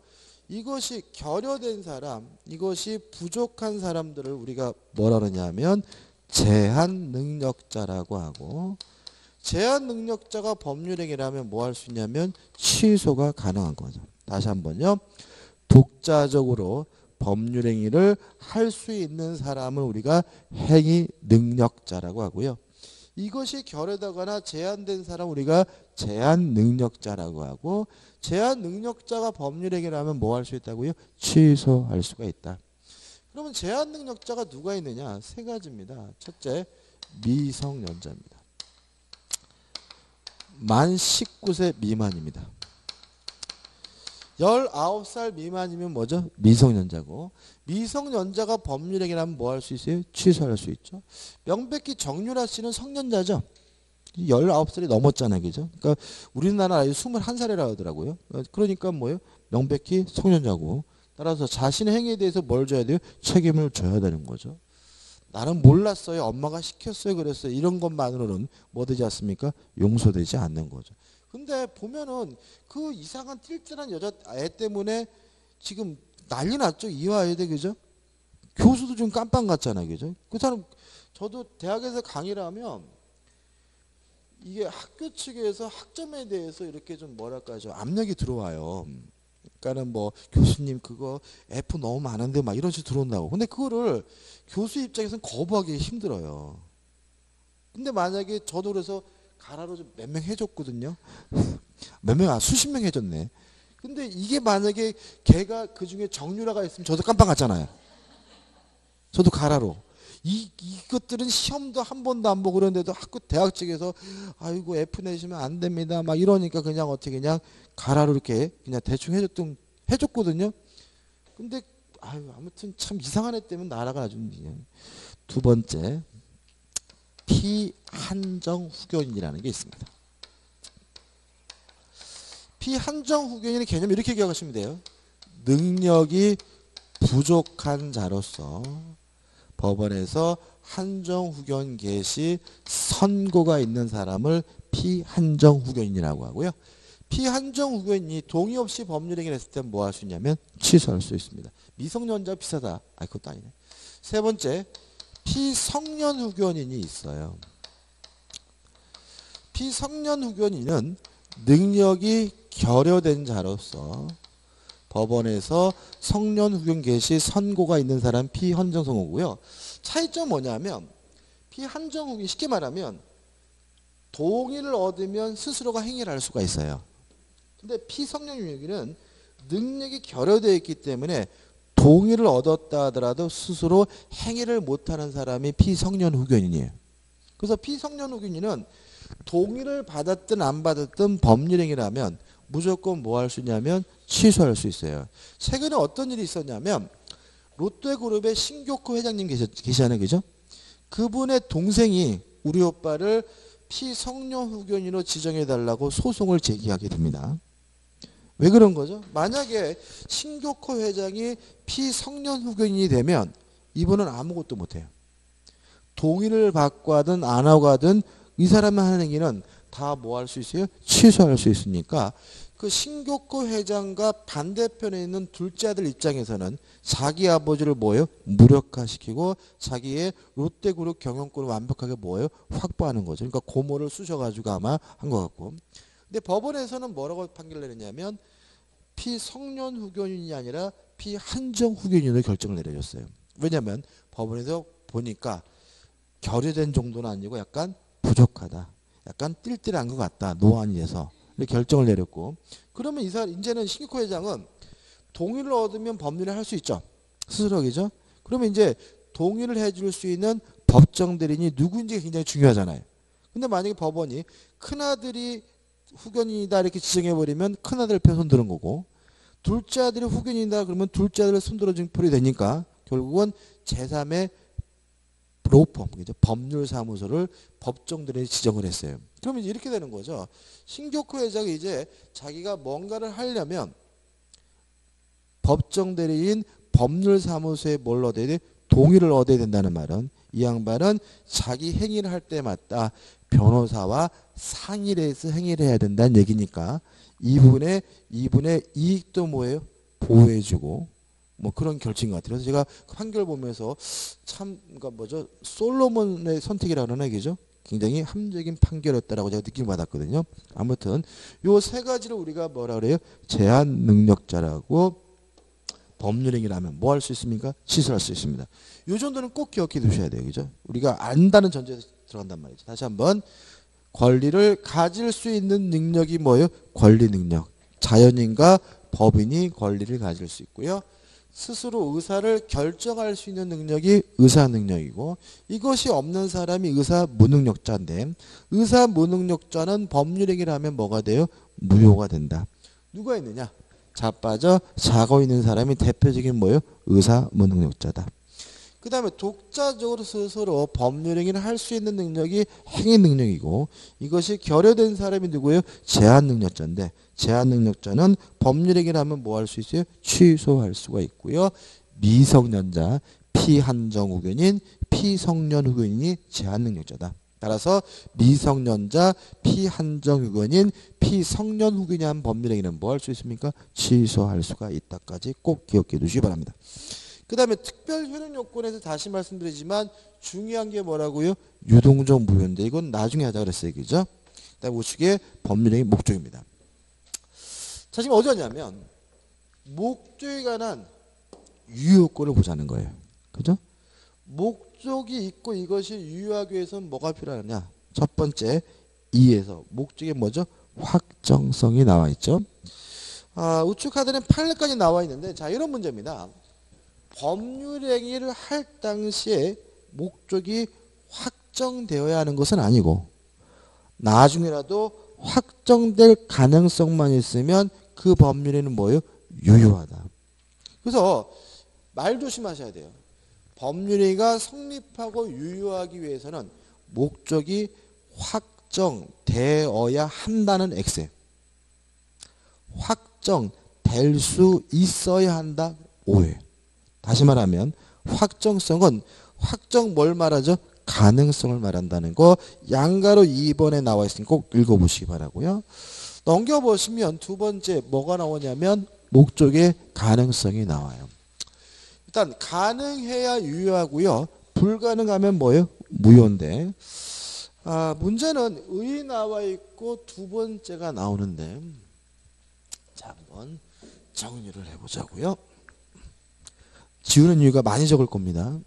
이것이 결여된 사람, 이것이 부족한 사람들을 우리가 뭐라 그러냐면 제한 능력자라고 하고, 제한 능력자가 법률 행위라면 뭐 할 수 있냐면 취소가 가능한 거죠. 다시 한번요. 독자적으로 법률 행위를 할 수 있는 사람을 우리가 행위 능력자라고 하고요. 이것이 결여되거나 제한된 사람 우리가 제한 능력자라고 하고, 제한 능력자가 법률 행위를 하면 뭐 할 수 있다고요? 취소할 수가 있다. 그러면 제한 능력자가 누가 있느냐? 세 가지입니다. 첫째, 미성년자입니다. 만 19세 미만입니다. 19살 미만이면 뭐죠? 미성년자고, 미성년자가 법률 행위를 하면 뭐 할 수 있어요? 취소할 수 있죠. 명백히 정유라 씨는 성년자죠. 19살이 넘었잖아요. 그죠? 그러니까 우리나라 아이 21살이라 하더라고요. 그러니까 뭐예요? 명백히 성년자고, 따라서 자신의 행위에 대해서 뭘 져야 돼요? 책임을 져야 되는 거죠. 나는 몰랐어요. 엄마가 시켰어요. 그랬어요. 이런 것만으로는 뭐 되지 않습니까? 용서되지 않는 거죠. 근데 보면은 그 이상한 띨띨한 여자애 때문에 지금 난리 났죠. 이화여대. 그죠? 교수도 좀 깜빵 같잖아요. 그죠? 그 사람, 저도 대학에서 강의를 하면 이게 학교 측에서 학점에 대해서 이렇게 좀 뭐랄까 좀 압력이 들어와요. 그러니까는 뭐 교수님 그거 F 너무 많은데 막 이런 식으로 들어온다고. 근데 그거를 교수 입장에서는 거부하기 힘들어요. 근데 만약에 저도 그래서 가라로 좀 몇 명 해줬거든요. 몇 명, 수십 명 해줬네. 근데 이게 만약에 걔가 그 중에 정유라가 있으면 저도 깜빵 갔잖아요. 저도 가라로. 이것들은 시험도 한 번도 안 보고 그러는데도 학교 대학 측에서 아이고 F 내시면 안 됩니다. 막 이러니까 그냥 어떻게 그냥 가라로 이렇게 그냥 대충 해줬거든요. 근데 아무튼 참 이상한 애 때문에 나라가 아주. 두 번째, 피한정 후견이라는 게 있습니다. 피한정 후견인의 개념 이렇게 기억하시면 돼요. 능력이 부족한 자로서 법원에서 한정 후견 개시 선고가 있는 사람을 피한정 후견인이라고 하고요. 피한정 후견인이 동의 없이 법률행위를 했을 때 뭐 할 수 있냐면 취소할 수 있습니다. 미성년자 비슷하다. 그것도 아니네. 세 번째, 피성년 후견인이 있어요. 피성년 후견인은 능력이 결여된 자로서 법원에서 성년 후견 개시 선고가 있는 사람 피한정 선고고요. 차이점 뭐냐면 피한정 후견 쉽게 말하면 동의를 얻으면 스스로가 행위를 할 수가 있어요. 근데 피성년 후견인은 능력이 결여되어 있기 때문에 동의를 얻었다 하더라도 스스로 행위를 못하는 사람이 피성년 후견인이에요. 그래서 피성년 후견인은 동의를 받았든 안 받았든 법률행위라면 무조건 뭐 할 수 있냐면 취소할 수 있어요. 최근에 어떤 일이 있었냐면 롯데그룹의 신교코 회장님 계시잖아요. 그죠? 그분의 동생이 우리 오빠를 피성년 후견인으로 지정해달라고 소송을 제기하게 됩니다. 왜 그런 거죠? 만약에 신교코 회장이 피성년 후견인이 되면 이분은 아무것도 못해요. 동의를 받고 하든 안 하고 하든 이 사람이 하는 행위는 다 뭐 할 수 있어요? 취소할 수 있으니까 그 신교코 회장과 반대편에 있는 둘째 아들 입장에서는 자기 아버지를 뭐예요? 무력화시키고 자기의 롯데그룹 경영권을 완벽하게 뭐예요? 확보하는 거죠. 그러니까 고모를 쑤셔가지고 아마 한 것 같고. 근데 법원에서는 뭐라고 판결을 내렸냐면 피성년 후견인이 아니라 피한정 후견인으로 결정을 내려줬어요. 왜냐하면 법원에서 보니까 결여된 정도는 아니고 약간 부족하다. 약간 띨띨한 것 같다. 노안이 돼서. 이렇게 결정을 내렸고. 그러면 이제는 신교코 회장은 동의를 얻으면 법률을 할 수 있죠. 스스로 그죠? 그러면 이제 동의를 해줄 수 있는 법정 대리인이 누구인지 굉장히 중요하잖아요. 근데 만약에 법원이 큰아들이 후견인이다 이렇게 지정해버리면 큰아들 편 손드는 거고 둘째 아들이 후견인이다 그러면 둘째 아들을 손들어준 꼴이 되니까 결국은 제3의 로펌, 법률사무소를 법정들이 지정을 했어요. 그러면 이렇게 되는 거죠. 신교코 회장이 이제 자기가 뭔가를 하려면 법정대리인 법률사무소에 뭘 얻어야 돼? 동의를 얻어야 된다는 말은 이 양반은 자기 행위를 할 때마다 변호사와 상의를 해서 행위를 해야 된다는 얘기니까 이분의 이익도 뭐예요? 보호해주고 뭐 그런 결정인 것 같아요. 그래서 제가 판결 보면서 참 그러니까 뭐죠? 솔로몬의 선택이라고 하나 얘기죠. 굉장히 합리적인 판결이었다라고 제가 느낌 받았거든요. 아무튼 요 세 가지를 우리가 뭐라 그래요? 제한 능력자라고 법률행위라면 뭐 할 수 있습니까? 취소할 수 있습니다. 요 정도는 꼭 기억해 두셔야 돼요. 그죠? 우리가 안다는 전제에서 들어간단 말이죠. 다시 한번 권리를 가질 수 있는 능력이 뭐예요? 권리 능력. 자연인과 법인이 권리를 가질 수 있고요. 스스로 의사를 결정할 수 있는 능력이 의사 능력이고 이것이 없는 사람이 의사 무능력자인데 의사 무능력자는 법률행위를 하면 뭐가 돼요? 무효가 된다. 누가 있느냐? 자빠져 자고 있는 사람이 대표적인 뭐예요? 의사 무능력자다. 그 다음에 독자적으로 스스로 법률행위를 할 수 있는 능력이 행위 능력이고 이것이 결여된 사람이 누구예요? 제한 능력자인데 제한 능력자는 법률행위를 하면 뭐 할 수 있어요? 취소할 수가 있고요. 미성년자, 피한정 후견인, 피성년 후견인이 제한 능력자다. 따라서 미성년자, 피한정 후견인, 피성년 후견인이 한 법률행위는 뭐 할 수 있습니까? 취소할 수가 있다까지 꼭 기억해 두시기 바랍니다. 그 다음에 특별 효력 요건에서 다시 말씀드리지만 중요한 게 뭐라고요? 유동적 무효인데 이건 나중에 하자 그랬어요. 그죠? 그 다음에 우측에 법률행위 목적입니다. 자, 지금 어디 왔냐면 목적에 관한 유효요건을 보자는 거예요. 그죠? 목적이 있고 이것이 유효하기 위해서는 뭐가 필요하냐? 첫 번째 2에서 목적이 뭐죠? 확정성이 나와 있죠. 우측 카드는 8까지 나와 있는데 자 이런 문제입니다. 법률행위를 할 당시에 목적이 확정되어야 하는 것은 아니고 나중에라도 확정될 가능성만 있으면 그 법률에는 뭐예요? 유효하다. 그래서 말 조심하셔야 돼요. 법률행위가 성립하고 유효하기 위해서는 목적이 확정되어야 한다는 X에 확정될 수 있어야 한다. 오해. 다시 말하면 확정성은 확정 뭘 말하죠? 가능성을 말한다는 거 양가로 2번에 나와 있으니 꼭 읽어보시기 바라고요. 넘겨보시면 두 번째 뭐가 나오냐면 목적의 가능성이 나와요. 일단 가능해야 유효하고요. 불가능하면 뭐예요? 무효인데 문제는 의 나와 있고 두 번째가 나오는데 자 한번 정리를 해보자고요. 지우는 이유가 많이 적을 겁니다.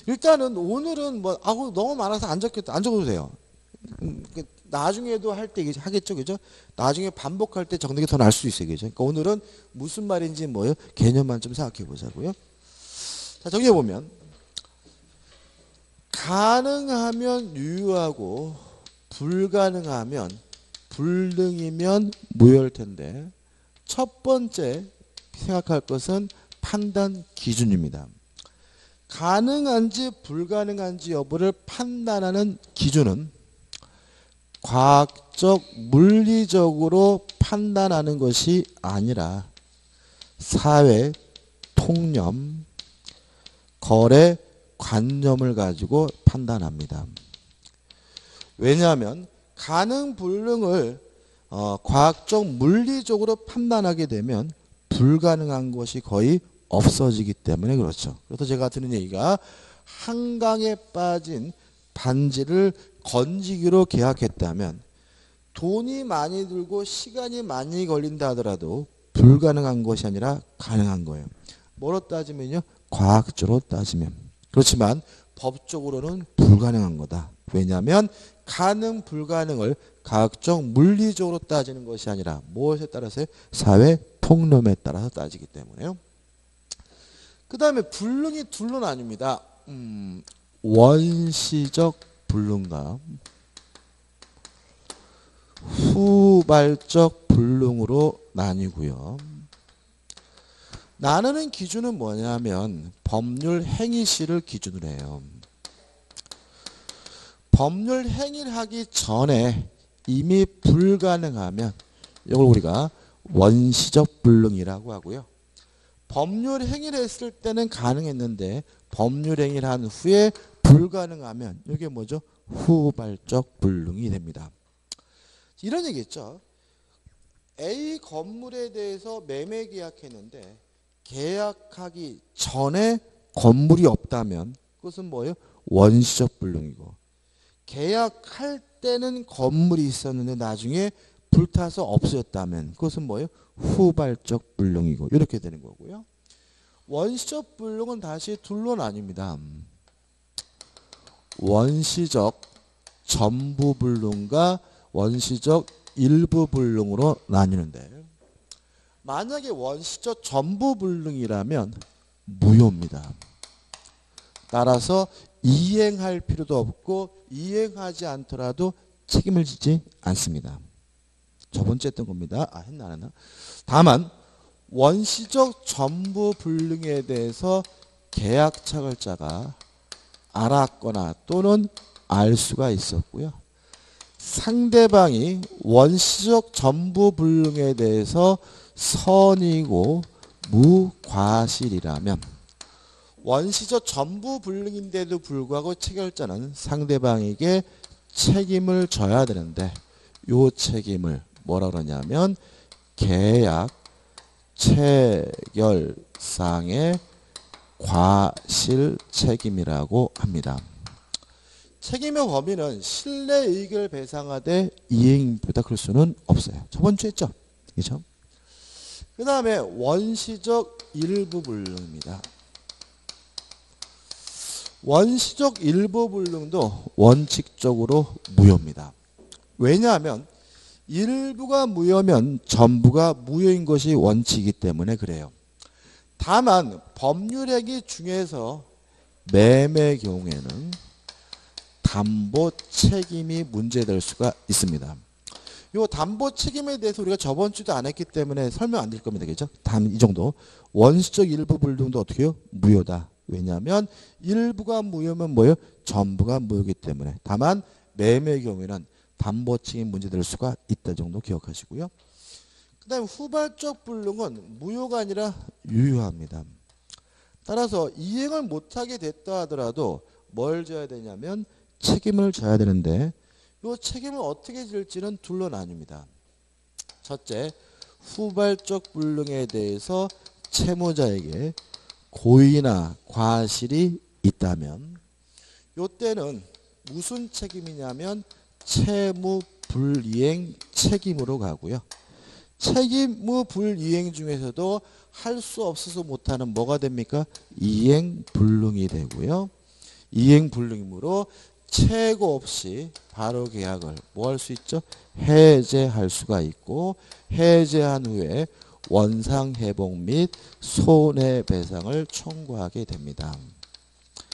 일단은 오늘은 뭐 너무 많아서 안 적어도 돼요. 나중에도 할 때 하겠죠, 그죠? 나중에 반복할 때 적는 게 더 나을 수 있어요, 그죠? 그러니까 오늘은 무슨 말인지 뭐예요? 개념만 좀 생각해 보자고요. 자, 정리해 보면 가능하면 유효하고 불가능하면 불능이면 무효일 텐데 첫 번째 생각할 것은 판단 기준입니다. 가능한지 불가능한지 여부를 판단하는 기준은 과학적 물리적으로 판단하는 것이 아니라 사회 통념 거래 관념을 가지고 판단합니다. 왜냐하면 가능 불능을 과학적 물리적으로 판단하게 되면 불가능한 것이 거의 없어지기 때문에 그렇죠. 그래서 제가 드는 얘기가 한강에 빠진 반지를 건지기로 계약했다면 돈이 많이 들고 시간이 많이 걸린다 하더라도 불가능한 것이 아니라 가능한 거예요. 뭐로 따지면요? 과학적으로 따지면. 그렇지만 법적으로는 불가능한 거다. 왜냐하면 가능 불가능을 과학적 물리적으로 따지는 것이 아니라 무엇에 따라서요? 사회 통념에 따라서 따지기 때문에요. 그 다음에 불능이 둘로 나뉩니다. 원시적 불능과 후발적 불능으로 나뉘고요. 나누는 기준은 뭐냐면 법률 행위시를 기준으로 해요. 법률 행위를 하기 전에 이미 불가능하면 이걸 우리가 원시적 불능이라고 하고요. 법률 행위를 했을 때는 가능했는데 법률 행위를 한 후에 불가능하면 이게 뭐죠? 후발적 불능이 됩니다. 이런 얘기겠죠. A 건물에 대해서 매매 계약했는데 계약하기 전에 건물이 없다면 그것은 뭐예요? 원시적 불능이고 계약할 때는 건물이 있었는데 나중에 불타서 없어졌다면 그것은 뭐예요? 후발적 불능이고 이렇게 되는 거고요. 원시적 불능은 다시 둘로 나뉩니다. 원시적 전부 불능과 원시적 일부 불능으로 나뉘는데 만약에 원시적 전부 불능이라면 무효입니다. 따라서 이행할 필요도 없고 이행하지 않더라도 책임을 지지 않습니다. 저번주에 했던 겁니다. 했나 안 했나? 다만 원시적 전부 불능에 대해서 계약 차걸자가 알았거나 또는 알 수가 있었고요. 상대방이 원시적 전부 불능에 대해서 선이고 무과실이라면 원시적 전부 불능인데도 불구하고 체결자는 상대방에게 책임을 져야 되는데 이 책임을 뭐라 그러냐면 계약 체결상의 과실 책임이라고 합니다. 책임의 범위는 신뢰 의결 배상하되 이행보다 그럴 수는 없어요. 저번 주에 했죠. 그렇죠? 그 다음에 원시적 일부 불능입니다. 원시적 일부 불능도 원칙적으로 무효입니다. 왜냐하면 일부가 무효면 전부가 무효인 것이 원칙이기 때문에 그래요. 다만 법률행위 중에서 매매 경우에는 담보 책임이 문제될 수가 있습니다. 이 담보 책임에 대해서 우리가 저번 주도 안 했기 때문에 설명 안 드릴 겁니다. 그죠? 이 정도. 원시적 일부 불능도 어떻게 해요? 무효다. 왜냐하면 일부가 무효면 뭐예요? 전부가 무효이기 때문에. 다만 매매의 경우에는 담보 책임 문제될 수가 있다 정도 기억하시고요. 그 다음에 후발적 불능은 무효가 아니라 유효합니다. 따라서 이행을 못하게 됐다 하더라도 뭘 져야 되냐면 책임을 져야 되는데 이 책임을 어떻게 질지는 둘로 나뉩니다. 첫째, 후발적 불능에 대해서 채무자에게 고의나 과실이 있다면 이때는 무슨 책임이냐면 채무 불이행 책임으로 가고요. 책임무 불이행 중에서도 할 수 없어서 못하는 뭐가 됩니까? 이행불능이 되고요. 이행불능이므로 최고 없이 바로 계약을 뭐 할 수 있죠? 해제할 수가 있고 해제한 후에 원상회복 및 손해배상을 청구하게 됩니다.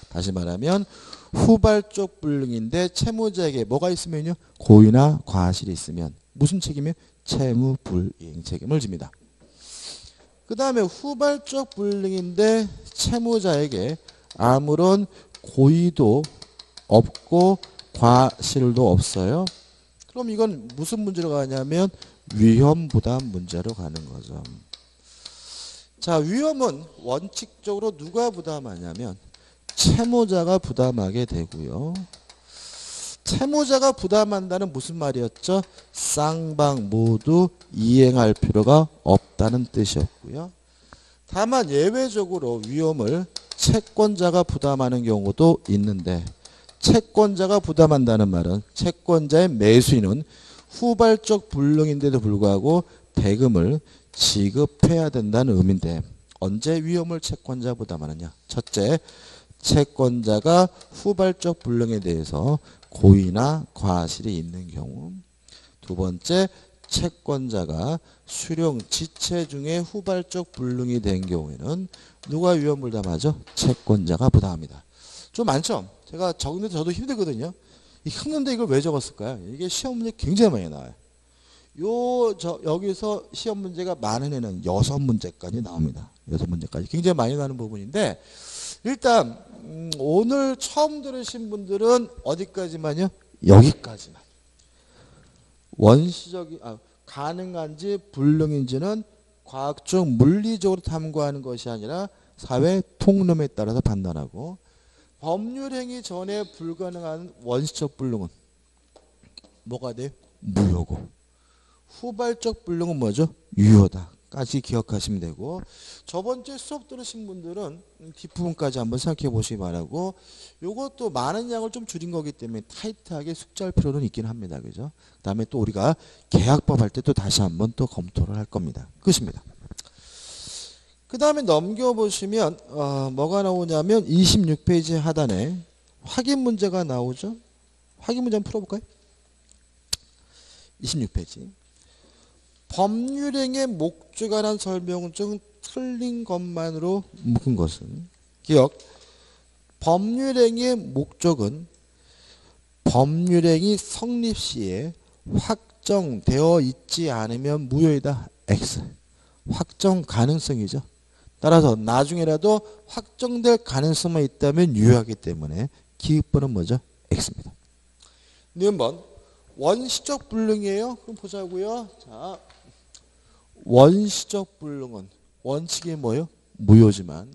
다시 말하면 후발적 불능인데 채무자에게 뭐가 있으면요? 고의나 과실이 있으면 무슨 책임이요? 채무 불이행 책임을 집니다. 그 다음에 후발적 불능인데 채무자에게 아무런 고의도 없고 과실도 없어요. 그럼 이건 무슨 문제로 가냐면 위험부담 문제로 가는 거죠. 자, 위험은 원칙적으로 누가 부담하냐면 채무자가 부담하게 되고요. 채무자가 부담한다는 무슨 말이었죠? 쌍방 모두 이행할 필요가 없다는 뜻이었고요. 다만 예외적으로 위험을 채권자가 부담하는 경우도 있는데 채권자가 부담한다는 말은 채권자의 매수인은 후발적 불능인데도 불구하고 대금을 지급해야 된다는 의미인데 언제 위험을 채권자 부담하느냐? 첫째, 채권자가 후발적 불능에 대해서 고의나 과실이 있는 경우. 두 번째, 채권자가 수령 지체 중에 후발적 불능이 된 경우에는 누가 위험 부담하죠? 채권자가 부담합니다. 좀 많죠? 제가 적는데 저도 힘들거든요. 읽는데 이걸 왜 적었을까요? 이게 시험 문제 굉장히 많이 나와요. 여기서 시험 문제가 많은 애는 6문제까지 나옵니다. 6문제까지 굉장히 많이 나는 부분인데 일단 오늘 처음 들으신 분들은 어디까지만요? 여기까지만. 원시적인 가능한지 불능인지는 과학적 물리적으로 탐구하는 것이 아니라 사회 통념에 따라서 판단하고 법률행위 전에 불가능한 원시적 불능은 뭐가 돼요? 무효고 후발적 불능은 뭐죠? 유효다까지 기억하시면 되고 저번주에 수업 들으신 분들은 뒷부분까지 한번 생각해 보시기 바라고 요것도 많은 양을 좀 줄인 거기 때문에 타이트하게 숙지할 필요는 있긴 합니다. 그죠? 그 다음에 또 우리가 계약법 할 때 또 다시 한번 또 검토를 할 겁니다. 끝입니다. 그 다음에 넘겨보시면 뭐가 나오냐면 26페이지 하단에 확인 문제가 나오죠. 확인 문제 한번 풀어볼까요? 26페이지. 법률행위의 목적에 관한 설명은 좀 틀린 것만으로 묶은 것은 기억. 법률행위의 목적은 법률행위 성립 시에 확정되어 있지 않으면 무효이다. X. 확정 가능성이죠. 따라서 나중에라도 확정될 가능성만 있다면 유효하기 때문에 기획번호는 뭐죠? X입니다. 한번 원시적 불능이에요. 그럼 보자고요. 자, 원시적 불능은 원칙이 뭐예요? 무효지만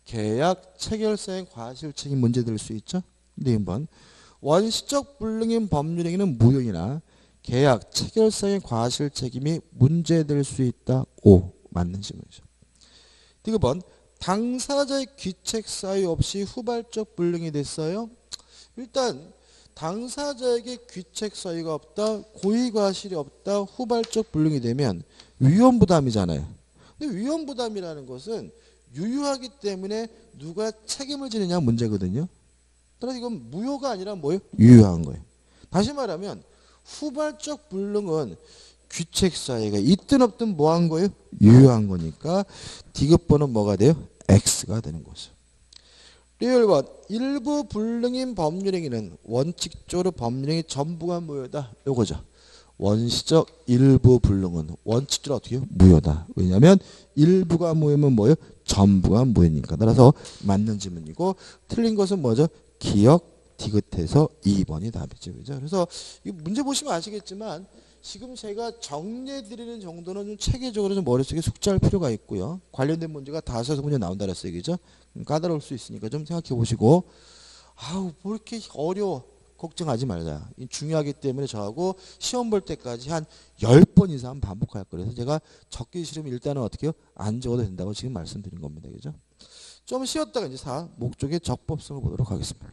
계약 체결사의 과실책임 문제될 수 있죠. 근데 한번 원시적 불능인 법률행위는 무효이나 계약 체결사의 과실책임이 문제될 수 있다. O 맞는 질문이죠. 이거 번 당사자의 귀책 사유 없이 후발적 불능이 됐어요. 일단 당사자에게 귀책 사유가 없다, 고의 과실이 없다, 후발적 불능이 되면 위험 부담이잖아요. 근데 위험 부담이라는 것은 유효하기 때문에 누가 책임을 지느냐 문제거든요. 따라서 이건 무효가 아니라 뭐예요? 유효한 거예요. 다시 말하면 후발적 불능은 귀책 사유가 있든 없든 뭐 한 거예요? 유효한 거니까 디귿번은 뭐가 돼요? X가 되는 거죠. 리얼번 일부 불능인 법률행위는 원칙적으로 법률행위 전부가 무효다. 요거죠. 원시적 일부 불능은 원칙적으로 어떻게 해요? 무효다. 왜냐하면 일부가 무효면 뭐예요? 전부가 무효니까. 따라서 맞는 질문이고 틀린 것은 뭐죠? 기억 디귿해서 2번이 답이죠. 그죠? 그래서 이 문제 보시면 아시겠지만 지금 제가 정리해 드리는 정도는 좀 체계적으로 좀 머릿속에 숙지할 필요가 있고요. 관련된 문제가 5문제 나온다 그랬어요. 그죠? 까다로울 수 있으니까 좀 생각해 보시고 아우 뭐 이렇게 어려워 걱정하지 말자. 중요하기 때문에 저하고 시험 볼 때까지 한 10번 이상 반복할 거라서 제가 적기 싫으면 일단은 어떻게 해요? 안 적어도 된다고 지금 말씀드린 겁니다. 그죠? 좀 쉬었다가 이제 목적의 적법성을 보도록 하겠습니다.